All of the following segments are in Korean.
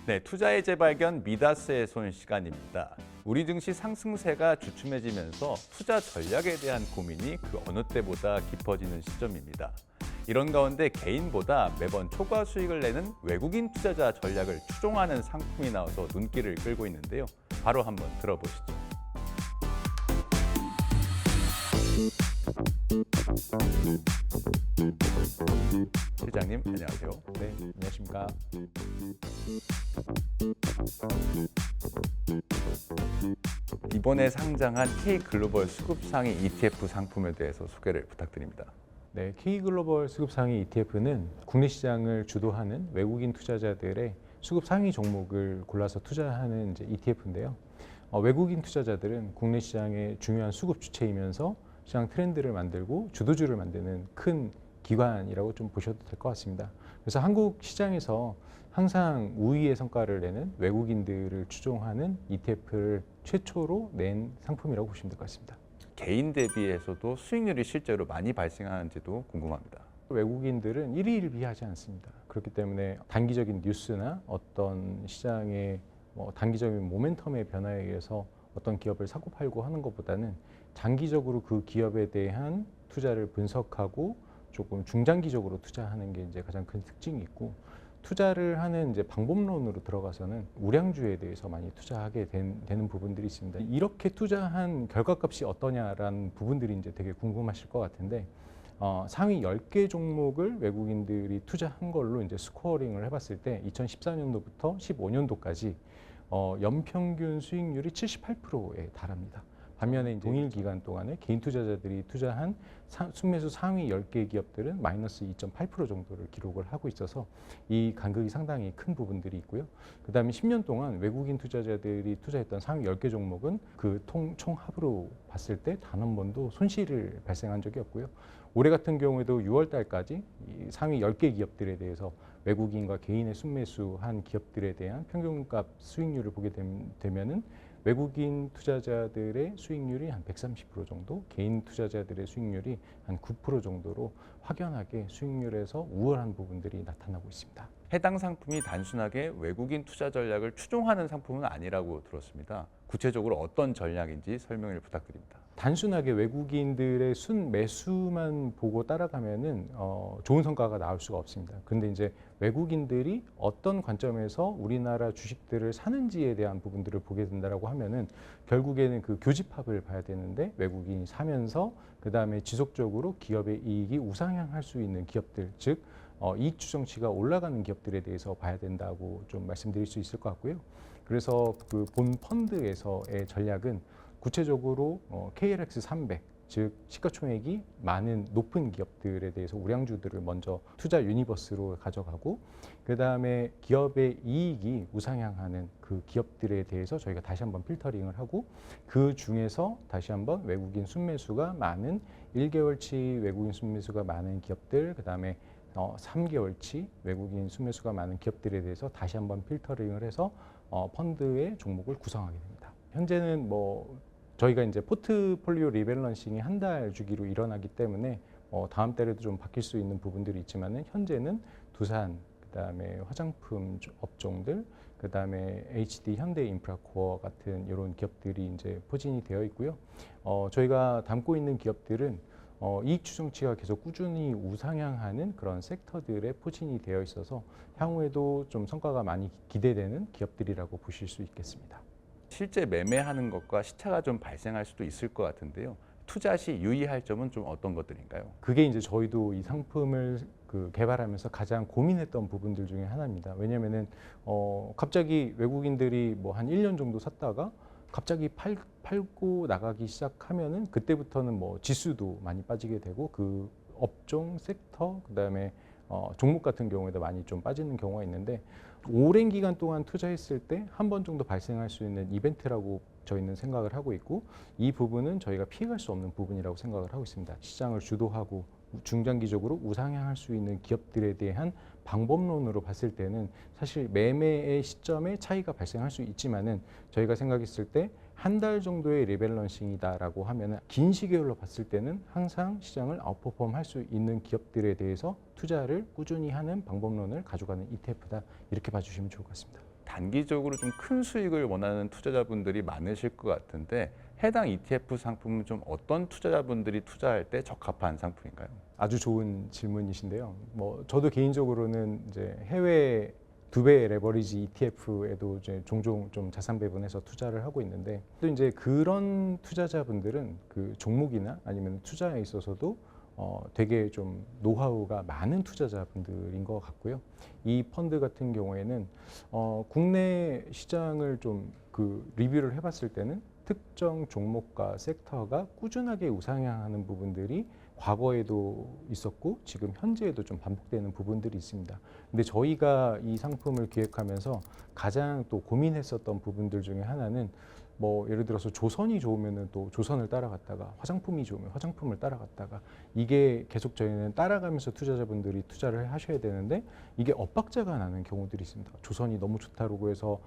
네, 투자의 재발견 미다스의 손 시간입니다. 우리 증시 상승세가 주춤해지면서 투자 전략에 대한 고민이 그 어느 때보다 깊어지는 시점입니다. 이런 가운데 개인보다 매번 초과 수익을 내는 외국인 투자자 전략을 추종하는 상품이 나와서 눈길을 끌고 있는데요. 바로 한번 들어보시죠. 실장님, 안녕하세요. 네, 안녕하십니까. 이번에 상장한 K글로벌 수급상위 ETF 상품에 대해서 소개를 부탁드립니다. 네, K글로벌 수급상위 ETF는 국내 시장을 주도하는 외국인 투자자들의 수급 상위 종목을 골라서 투자하는 ETF인데요. 외국인 투자자들은 국내 시장의 중요한 수급 주체이면서 시장 트렌드를 만들고 주도주를 만드는 큰 기관이라고 좀 보셔도 될 것 같습니다. 그래서 한국 시장에서 항상 우위의 성과를 내는 외국인들을 추종하는 ETF를 최초로 낸 상품이라고 보시면 될 것 같습니다. 개인 대비해서도 수익률이 실제로 많이 발생하는지도 궁금합니다. 외국인들은 일희일비하지 않습니다. 그렇기 때문에 단기적인 뉴스나 어떤 시장의 단기적인 모멘텀의 변화에 의해서 어떤 기업을 사고 팔고 하는 것보다는 장기적으로 그 기업에 대한 투자를 분석하고 조금 중장기적으로 투자하는 게 이제 가장 큰 특징이 있고, 투자를 하는 방법론으로 들어가서는 우량주에 대해서 많이 투자하게 되는 부분들이 있습니다. 이렇게 투자한 결과값이 어떠냐라는 부분들이 이제 되게 궁금하실 것 같은데, 상위 10개 종목을 외국인들이 투자한 걸로 이제 스코어링을 해봤을 때 2014년도부터 15년도까지 연평균 수익률이 78%에 달합니다. 반면에 이제 동일 기간 동안에 개인 투자자들이 투자한 순매수 상위 10개 기업들은 마이너스 2.8% 정도를 기록을 하고 있어서 이 간극이 상당히 큰 부분들이 있고요. 그 다음에 10년 동안 외국인 투자자들이 투자했던 상위 10개 종목은 그 총합으로 봤을 때 단 한 번도 손실을 발생한 적이 없고요. 올해 같은 경우에도 6월 달까지 이 상위 10개 기업들에 대해서 외국인과 개인의 순매수한 기업들에 대한 평균값 수익률을 보게 되면은 외국인 투자자들의 수익률이 한 130% 정도, 개인 투자자들의 수익률이 한 9% 정도로 확연하게 수익률에서 우월한 부분들이 나타나고 있습니다. 해당 상품이 단순하게 외국인 투자 전략을 추종하는 상품은 아니라고 들었습니다. 구체적으로 어떤 전략인지 설명을 부탁드립니다. 단순하게 외국인들의 순매수만 보고 따라가면은 좋은 성과가 나올 수가 없습니다. 그런데 이제 외국인들이 어떤 관점에서 우리나라 주식들을 사는지에 대한 부분들을 보게 된다라고 하면은 결국에는 그 교집합을 봐야 되는데, 외국인이 사면서 그 다음에 지속적으로 기업의 이익이 우상향할 수 있는 기업들, 즉 이익 추정치가 올라가는 기업들에 대해서 봐야 된다고 좀 말씀드릴 수 있을 것 같고요. 그래서 그 본 펀드에서의 전략은 구체적으로 KLX 300, 즉 시가총액이 높은 기업들에 대해서 우량주들을 먼저 투자 유니버스로 가져가고, 그 다음에 기업의 이익이 우상향하는 그 기업들에 대해서 저희가 다시 한번 필터링을 하고, 그 중에서 다시 한번 외국인 순매수가 많은 1개월치 외국인 순매수가 많은 기업들, 그 다음에 3개월치 외국인 순매수가 많은 기업들에 대해서 다시 한번 필터링을 해서 펀드의 종목을 구성하게 됩니다. 현재는 저희가 이제 포트폴리오 리밸런싱이 한 달 주기로 일어나기 때문에 다음 달에도 좀 바뀔 수 있는 부분들이 있지만은, 현재는 두산, 그다음에 화장품 업종들, 그다음에 HD 현대인프라코어 같은 이런 기업들이 이제 포진이 되어 있고요. 저희가 담고 있는 기업들은 이익 추정치가 계속 꾸준히 우상향하는 그런 섹터들에 포진이 되어 있어서 향후에도 좀 성과가 많이 기대되는 기업들이라고 보실 수 있겠습니다. 실제 매매하는 것과 시차가 좀 발생할 수도 있을 것 같은데요. 투자 시 유의할 점은 좀 어떤 것들인가요? 그게 이제 저희도 이 상품을 개발하면서 가장 고민했던 부분들 중에 하나입니다. 왜냐면은 갑자기 외국인들이 한 1년 정도 샀다가 갑자기 팔고 나가기 시작하면은 그때부터는 지수도 많이 빠지게 되고, 그 업종, 섹터, 그다음에 종목 같은 경우에도 많이 좀 빠지는 경우가 있는데, 오랜 기간 동안 투자했을 때 한 번 정도 발생할 수 있는 이벤트라고 저희는 생각을 하고 있고, 이 부분은 저희가 피해갈 수 없는 부분이라고 생각을 하고 있습니다. 시장을 주도하고 중장기적으로 우상향할 수 있는 기업들에 대한 방법론으로 봤을 때는 사실 매매의 시점에 차이가 발생할 수 있지만은, 저희가 생각했을 때 한 달 정도의 리밸런싱이다라고 하면은 긴 시계열로 봤을 때는 항상 시장을 아웃퍼폼 할 수 있는 기업들에 대해서 투자를 꾸준히 하는 방법론을 가져가는 ETF다, 이렇게 봐주시면 좋을 것 같습니다. 단기적으로 좀 큰 수익을 원하는 투자자분들이 많으실 것 같은데 해당 ETF 상품은 좀 어떤 투자자분들이 투자할 때 적합한 상품인가요? 아주 좋은 질문이신데요. 뭐 저도 개인적으로는 이제 해외 2배 레버리지 ETF에도 이제 종종 좀 자산 배분해서 투자를 하고 있는데 또 이제 그런 투자자분들은 그 종목이나 아니면 투자에 있어서도 되게 좀 노하우가 많은 투자자분들인 것 같고요. 이 펀드 같은 경우에는 국내 시장을 좀 그 리뷰를 해봤을 때는 특정 종목과 섹터가 꾸준하게 우상향하는 부분들이 과거에도 있었고 지금 현재에도 좀 반복되는 부분들이 있습니다. 근데 저희가 이 상품을 기획하면서 가장 또 고민했었던 부분들 중에 하나는 뭐 예를 들어서 조선이 좋으면은 또 조선을 따라갔다가 화장품이 좋으면 화장품을 따라갔다가 이게 계속 저희는 따라가면서 투자자분들이 투자를 하셔야 되는데 이게 엇박자가 나는 경우들이 있습니다. 조선이 너무 좋다고 해서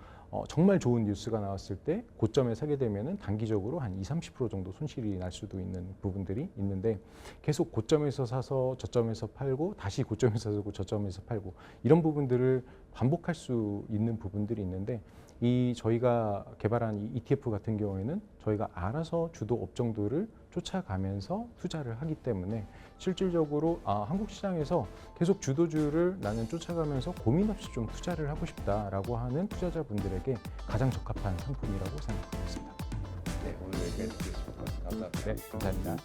정말 좋은 뉴스가 나왔을 때 고점에 사게 되면은 단기적으로 한 20-30% 정도 손실이 날 수도 있는 부분들이 있는데 계속 고점에서 사서 저점에서 팔고 다시 고점에서 사고 저점에서 팔고 이런 부분들을 반복할 수 있는 부분들이 있는데 이 저희가 개발한 이 ETF 같은 경우에는 저희가 알아서 주도 업종들을 쫓아가면서 투자를 하기 때문에 실질적으로 한국 시장에서 계속 주도주를 나는 쫓아가면서 고민 없이 좀 투자를 하고 싶다라고 하는 투자자분들에게 가장 적합한 상품이라고 생각하고 있습니다. 네, 오늘 여기까지 듣겠습니다. 감사합니다. 네, 감사합니다.